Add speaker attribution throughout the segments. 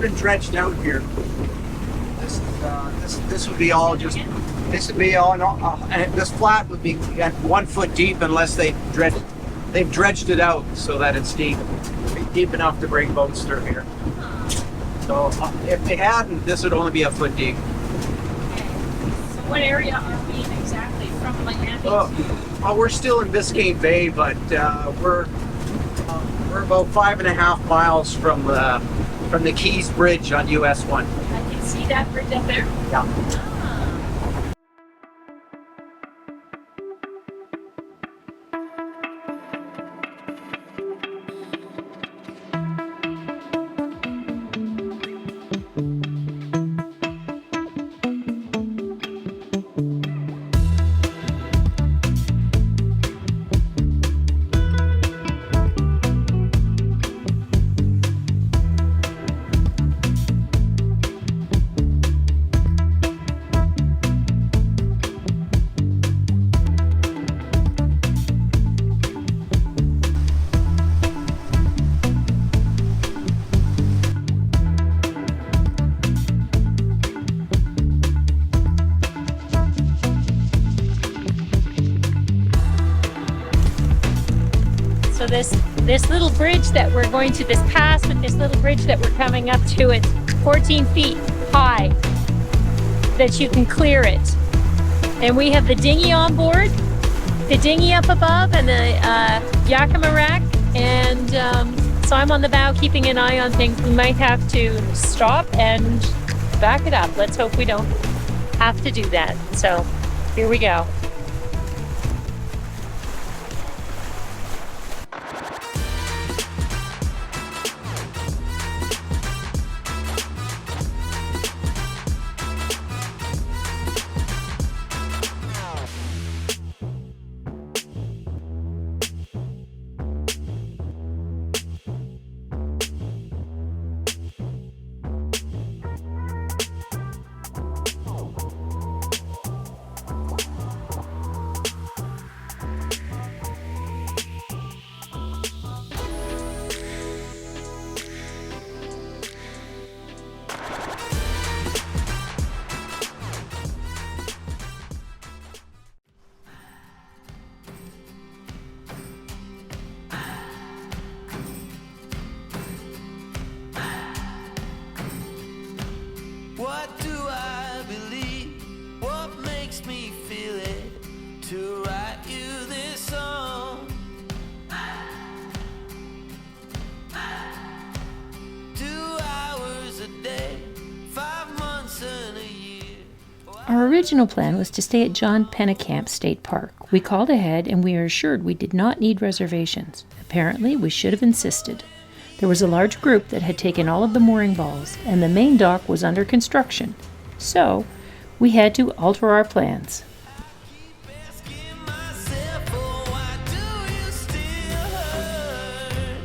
Speaker 1: been dredged out here. This would be all just. This would be all. And this flat would be at 1 foot deep unless they've dredged it out so that it's deep enough to bring boats through here. So if they hadn't, this would only be a foot deep.
Speaker 2: Okay. So what area are we in exactly from Miami?
Speaker 1: We're still in Biscayne Bay, but we're about 5.5 miles from the Keys Bridge on US 1.
Speaker 2: I can see that bridge up there.
Speaker 1: Yeah.
Speaker 2: So this little bridge that we're going to, this pass with this little bridge that we're coming up to, it's 14 feet high that you can clear it. And we have the dinghy on board, the dinghy up above, and the Yakima rack. And so I'm on the bow keeping an eye on things. We might have to stop and back it up. Let's hope we don't have to do that. So here we go.
Speaker 3: What do I believe? What makes me feel it to write you this song? 2 hours a day, 5 months and a year.
Speaker 4: Our original plan was to stay at John Pennekamp State Park. We called ahead and we were assured we did not need reservations. Apparently, we should have insisted. There was a large group that had taken all of the mooring balls, and the main dock was under construction. So, we had to alter our plans.
Speaker 3: Asking myself, oh, why do you still hurt?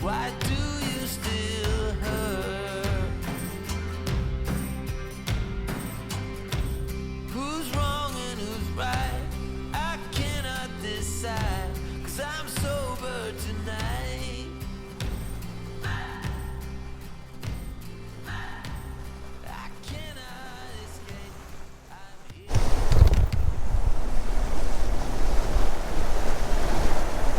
Speaker 3: Why do you still hurt? Who's wrong and who's right? I cannot decide, 'cause I'm sober tonight. I cannot escape.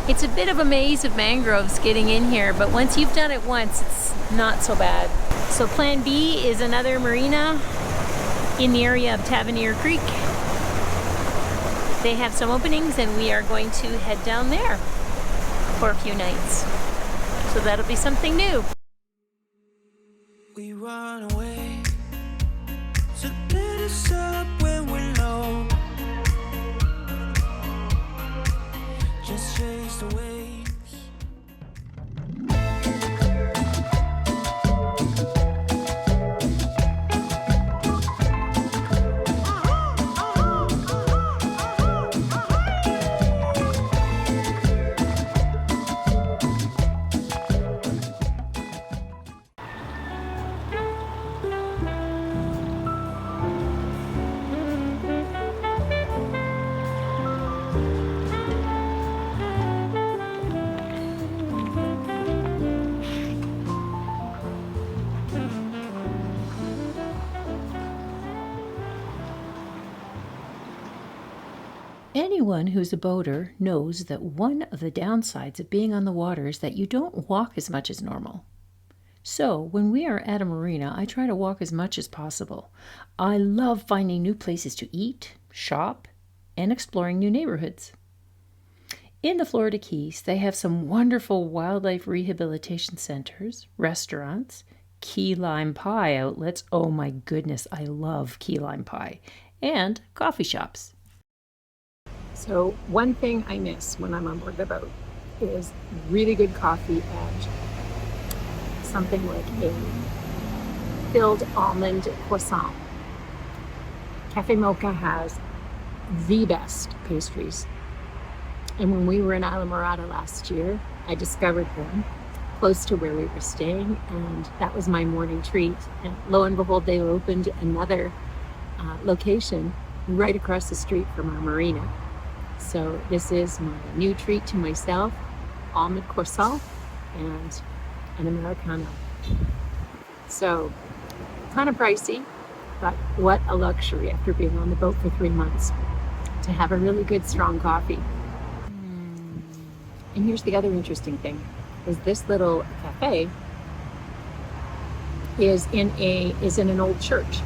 Speaker 2: It's a bit of a maze of mangroves getting in here, but once you've done it once, it's not so bad. So plan B is another marina in the area of Tavernier Creek. They have some openings and we are going to head down there for a few nights. So that'll be something new.
Speaker 3: We run away to get us up when we're low. Just chase the waves.
Speaker 4: Anyone who's a boater knows that one of the downsides of being on the water is that you don't walk as much as normal. So when we are at a marina, I try to walk as much as possible. I love finding new places to eat, shop, and exploring new neighborhoods. In the Florida Keys, they have some wonderful wildlife rehabilitation centers, restaurants, key lime pie outlets. Oh my goodness, I love key lime pie. And coffee shops.
Speaker 2: So one thing I miss when I'm on board the boat is really good coffee at something like a filled almond croissant. Cafe Mocha has the best pastries. And when we were in Islamorada last year, I discovered one close to where we were staying, and that was my morning treat. And lo and behold, they opened another location right across the street from our marina. So this is my new treat to myself, almond croissant and an Americano. So kind of pricey, but what a luxury after being on the boat for 3 months to have a really good strong coffee. And here's the other interesting thing, is this little cafe is in an old church.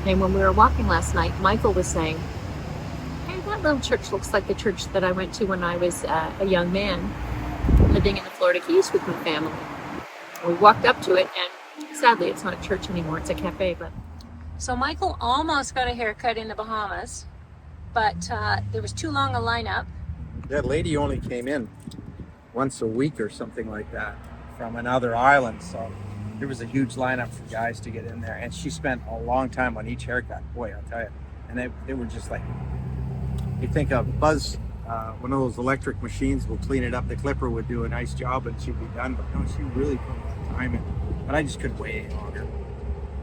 Speaker 2: And when we were walking last night, Michael was saying, hey, that little church looks like the church that I went to when I was a young man living in the Florida Keys with my family. We walked up to it, and sadly it's not a church anymore, it's a cafe. But so Michael almost got a haircut in the Bahamas, but there was too long a lineup.
Speaker 1: That lady only came in once a week or something like that from another island, so there was a huge lineup for guys to get in there, and she spent a long time on each haircut. Boy, I'll tell you. And they were just like, you think a Buzz, one of those electric machines will clean it up, the clipper would do a nice job and she'd be done, but no, she really put a lot of time in. But I just couldn't wait any longer.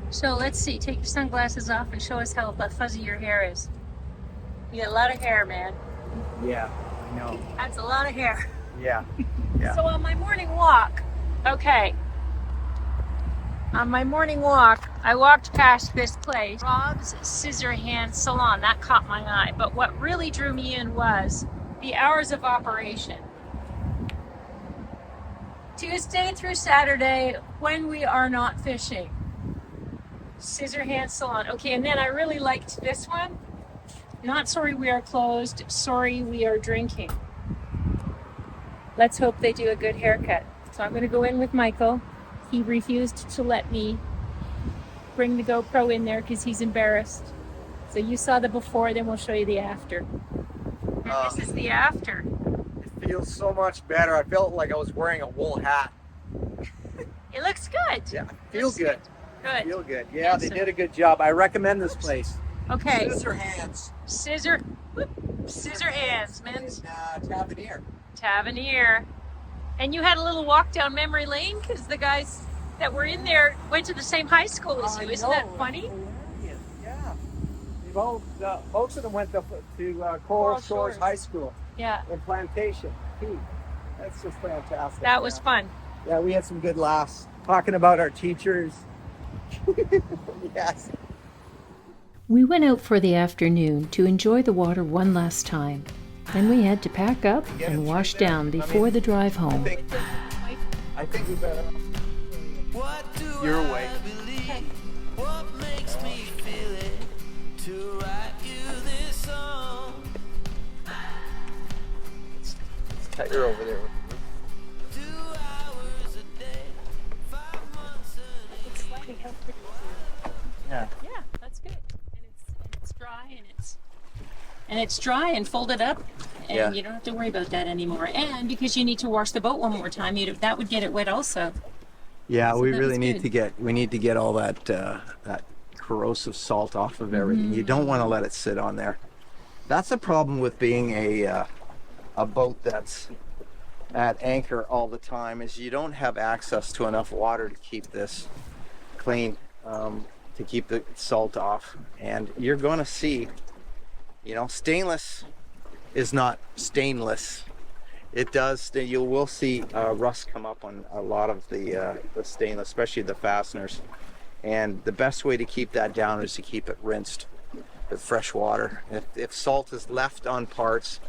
Speaker 2: So let's see, take your sunglasses off and show us how fuzzy your hair is. You got a lot of hair, man.
Speaker 1: Yeah, I know.
Speaker 2: That's a lot of hair.
Speaker 1: Yeah. Yeah.
Speaker 2: So on my morning walk, on my morning walk, I walked past this place, Rob's Scissor Hand Salon. That caught my eye. But what really drew me in was the hours of operation. Tuesday through Saturday when we are not fishing. Scissor Hand Salon. Okay, and then I really liked this one. Not sorry we are closed, sorry we are drinking. Let's hope they do a good haircut. So I'm going to go in with Michael. He refused to let me bring the GoPro in there because he's embarrassed. So you saw the before, then we'll show you the after. And this is the after.
Speaker 1: It feels so much better. I felt like I was wearing a wool hat.
Speaker 2: It looks good.
Speaker 1: Yeah, feel good.
Speaker 2: Good.
Speaker 1: Feel good. Yeah, they did a good job. I recommend this place.
Speaker 2: Okay.
Speaker 1: Scissor Hands.
Speaker 2: Scissor Hands, men's.
Speaker 1: Tavernier.
Speaker 2: Tavernier. And you had a little walk down memory lane because the guys that were in there went to the same high school as you. Isn't that funny?
Speaker 1: Yeah. Most of them went to Coral Shores High School.
Speaker 2: Yeah.
Speaker 1: In Plantation. That's just fantastic.
Speaker 2: That was fun.
Speaker 1: Yeah, we had some good laughs talking about our teachers. Yes.
Speaker 4: We went out for the afternoon to enjoy the water one last time. Then we had to pack up and wash down before the drive home.
Speaker 1: I think we better. You're awake.
Speaker 3: Okay. What makes me feel it to write you this song?
Speaker 1: You're over there.
Speaker 3: 2 hours a day, 5 months a day.
Speaker 2: It's slightly healthy.
Speaker 1: Yeah.
Speaker 2: Yeah, that's good. And it's dry and it's dry and folded up, and you don't have to worry about that anymore. And because you need to wash the boat one more time, that would get it wet also.
Speaker 1: Yeah,
Speaker 2: So
Speaker 1: we
Speaker 2: that
Speaker 1: really
Speaker 2: was
Speaker 1: need
Speaker 2: good.
Speaker 1: to get all that corrosive salt off of everything. You don't want to let it sit on there. That's the problem with being a boat that's at anchor all the time, is you don't have access to enough water to keep this clean, to keep the salt off. And you're going to see, stainless is not stainless. It does. You will see rust come up on a lot of the stainless, especially the fasteners. And the best way to keep that down is to keep it rinsed with fresh water. If salt is left on parts,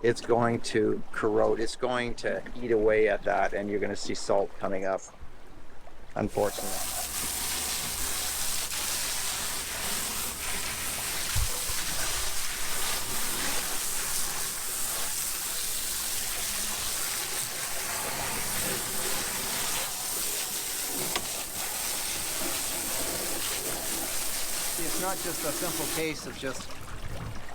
Speaker 1: it's going to corrode. It's going to eat away at that, and you're going to see salt coming up, unfortunately. See, it's not just a simple case of just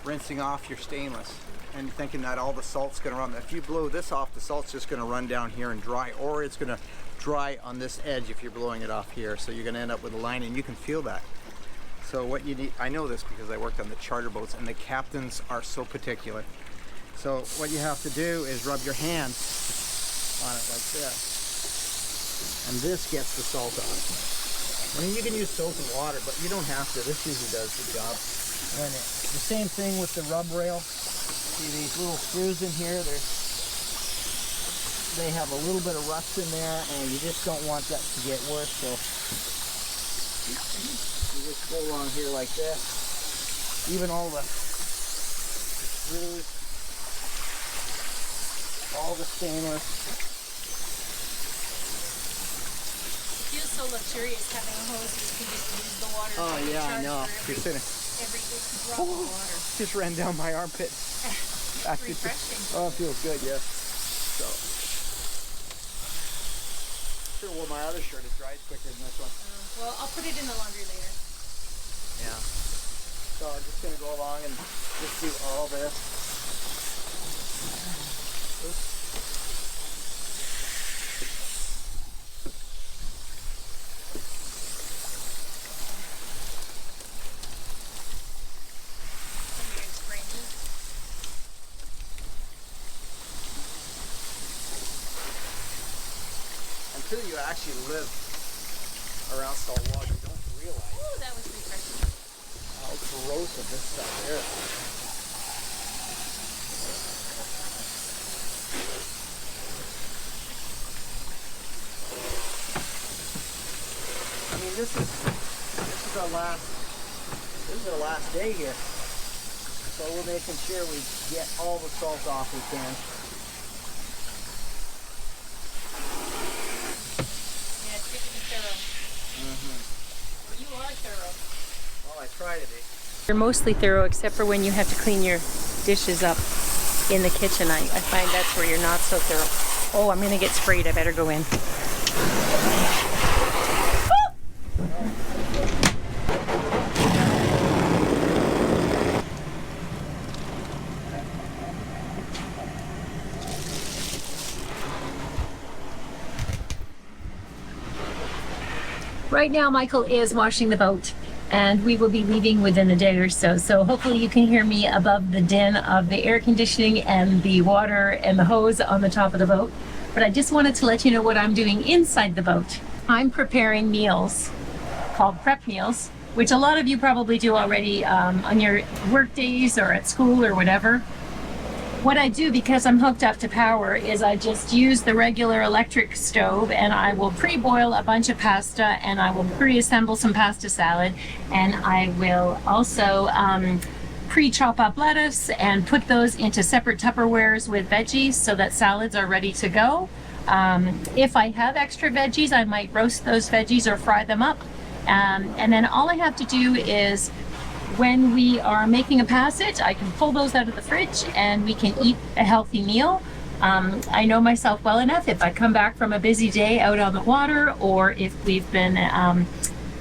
Speaker 1: rinsing off your stainless and thinking that all the salt's going to run. If you blow this off, the salt's just going to run down here and dry, or it's going to dry on this edge if you're blowing it off here. So you're going to end up with a line, and you can feel that. So what you need, I know this because I worked on the charter boats, and the captains are so particular. So what you have to do is rub your hand on it like this, and this gets the salt off. I mean, you can use soap and water, but you don't have to. This usually does the job. And the same thing with the rub rail. See these little screws in here? They have a little bit of rust in there, and you just don't want that to get worse. So you just go along here like this. Even all the screws, all the stainless.
Speaker 2: It feels so luxurious having a hose so you can just use the water.
Speaker 1: Oh yeah, I know. You're sitting.
Speaker 2: Every drop of water.
Speaker 1: Just ran down my armpit.
Speaker 2: Refreshing.
Speaker 1: Oh, it feels good, yeah. So, sure, well, my other shirt is dried quicker than this one.
Speaker 2: Well, I'll put it in the laundry later.
Speaker 1: Yeah. So I'm just gonna go along and just do all this. Oops. Until you actually live around salt water, you don't realize
Speaker 2: Ooh, that was refreshing.
Speaker 1: how corrosive this stuff is. I mean, this is our last day here, so we're making sure we get all the salt off we can.
Speaker 2: You are thorough.
Speaker 1: Well, I try to be.
Speaker 4: You're mostly thorough except for when you have to clean your dishes up in the kitchen. I find that's where you're not so thorough. Oh, I'm going to get sprayed. I better go in. Right now, Michael is washing the boat, and we will be leaving within a day or so. So hopefully you can hear me above the din of the air conditioning and the water and the hose on the top of the boat. But I just wanted to let you know what I'm doing inside the boat. I'm preparing meals called prep meals, which a lot of you probably do already on your work days or at school or whatever. What I do, because I'm hooked up to power, is I just use the regular electric stove, and I will pre-boil a bunch of pasta, and I will pre-assemble some pasta salad, and I will also pre-chop up lettuce and put those into separate Tupperwares with veggies so that salads are ready to go. If I have extra veggies, I might roast those veggies or fry them up. And then all I have to do is, when we are making a passage, I can pull those out of the fridge and we can eat a healthy meal. I know myself well enough. If I come back from a busy day out on the water, or if we've been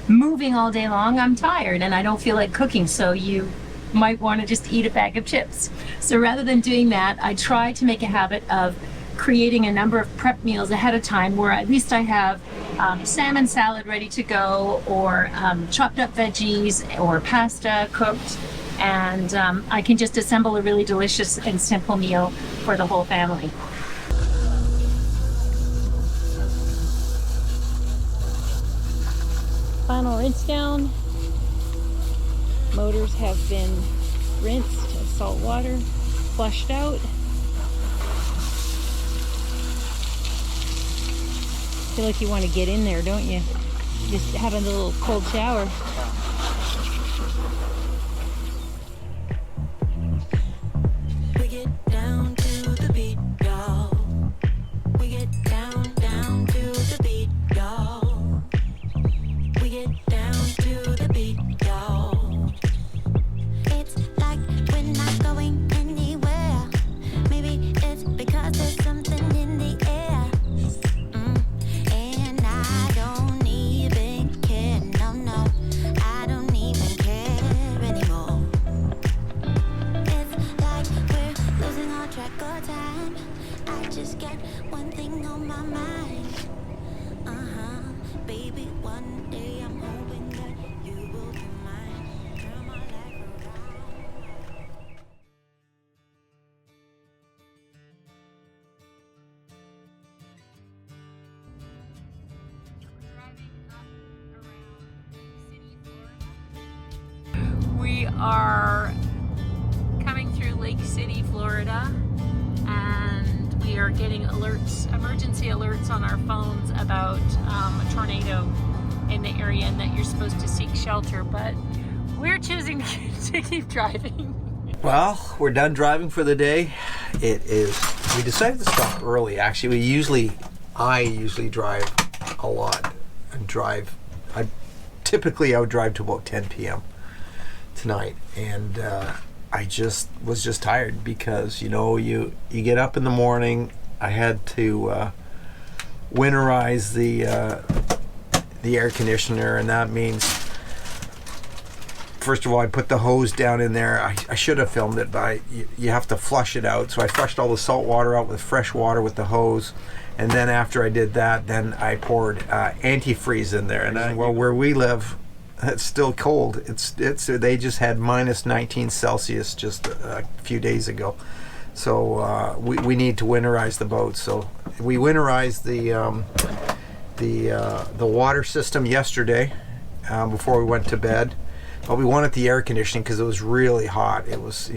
Speaker 4: moving all day long, I'm tired and I don't feel like cooking. So you might want to just eat a bag of chips. So rather than doing that, I try to make a habit of creating a number of prep meals ahead of time, where at least I have salmon salad ready to go, or chopped up veggies, or pasta cooked, and I can just assemble a really delicious and simple meal for the whole family. Final rinse down. Motors have been rinsed in salt water, flushed out. I feel like you want to get in there, don't you? Just having a little cold shower.
Speaker 2: are coming through Lake City, Florida, and we are getting alerts, emergency alerts on our phones about a tornado in the area and that you're supposed to seek shelter, but we're choosing to keep driving.
Speaker 1: Well, we're done driving for the day. We decided to stop early. Actually, I usually drive a lot and typically I would drive to about 10 p.m. tonight, and I was just tired because you get up in the morning. I had to winterize the air conditioner, and that means, first of all, I put the hose down in there. I should have filmed it, but you have to flush it out. So I flushed all the salt water out with fresh water with the hose. And then after I did that, then I poured antifreeze in there. And where we live, it's still cold. They just had minus 19 Celsius just a few days ago. So we need to winterize the boat. So we winterized the water system yesterday before we went to bed. But we wanted the air conditioning because it was really hot. It was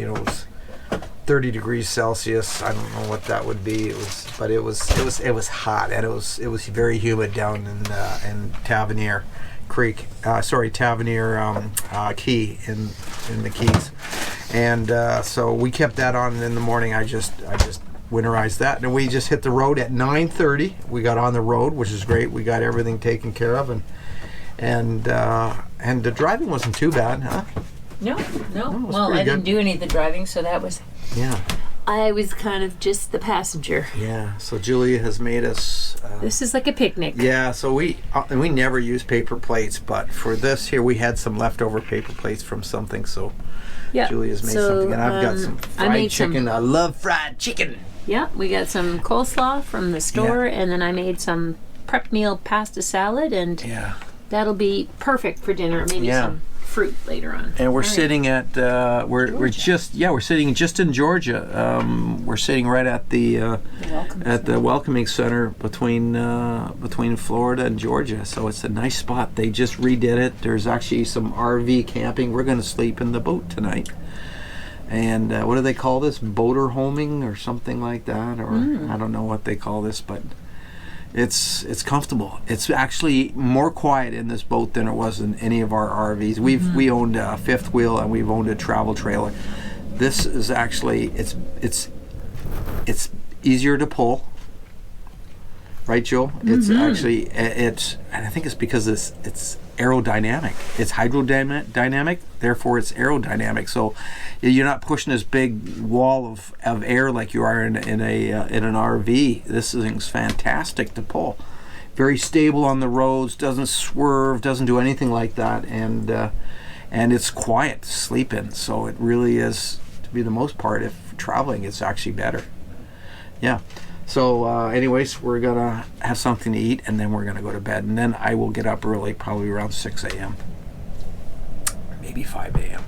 Speaker 1: 30 degrees Celsius. I don't know what that would be. It was hot, and it was very humid down in Tavernier Creek. Tavernier Key in the Keys. And so we kept that on, and in the morning I just winterized that, and we just hit the road at 9:30. We got on the road, which is great. We got everything taken care of, and the driving wasn't too bad, huh?
Speaker 5: No. Well, I didn't do any of the driving, so that was...
Speaker 1: Yeah.
Speaker 5: I was kind of just the passenger.
Speaker 1: Yeah, so Julia has made us...
Speaker 5: this is like a picnic.
Speaker 1: Yeah, so we never use paper plates, but for this here, we had some leftover paper plates from something, so
Speaker 5: yeah.
Speaker 1: Julia's made something, and I've got some fried chicken. I love fried chicken.
Speaker 5: Yeah, we got some coleslaw from the store, and then I made some prep meal pasta salad, and that'll be perfect for dinner. Maybe some fruit later on.
Speaker 1: And we're sitting at we're sitting just in Georgia. We're sitting right at the welcoming center between Florida and Georgia. So it's a nice spot. They just redid it. There's actually some RV camping. We're going to sleep in the boat tonight. And what do they call this? Boater homing or something like that, or I don't know what they call this, but it's comfortable. It's actually more quiet in this boat than it was in any of our RVs. We owned a fifth wheel, and we've owned a travel trailer. This is actually it's easier to pull, right, Joe? It's actually and I think it's because it's aerodynamic. It's hydrodynamic, therefore it's aerodynamic. So you're not pushing this big wall of air like you are in an RV. This thing's fantastic to pull. Very stable on the roads, doesn't swerve, doesn't do anything like that, and it's quiet to sleep in. So it really is, to be the most part, if traveling, it's actually better. Yeah. So anyways, we're going to have something to eat, and then we're going to go to bed. And then I will get up early, probably around 6 a.m. Maybe 5 a.m.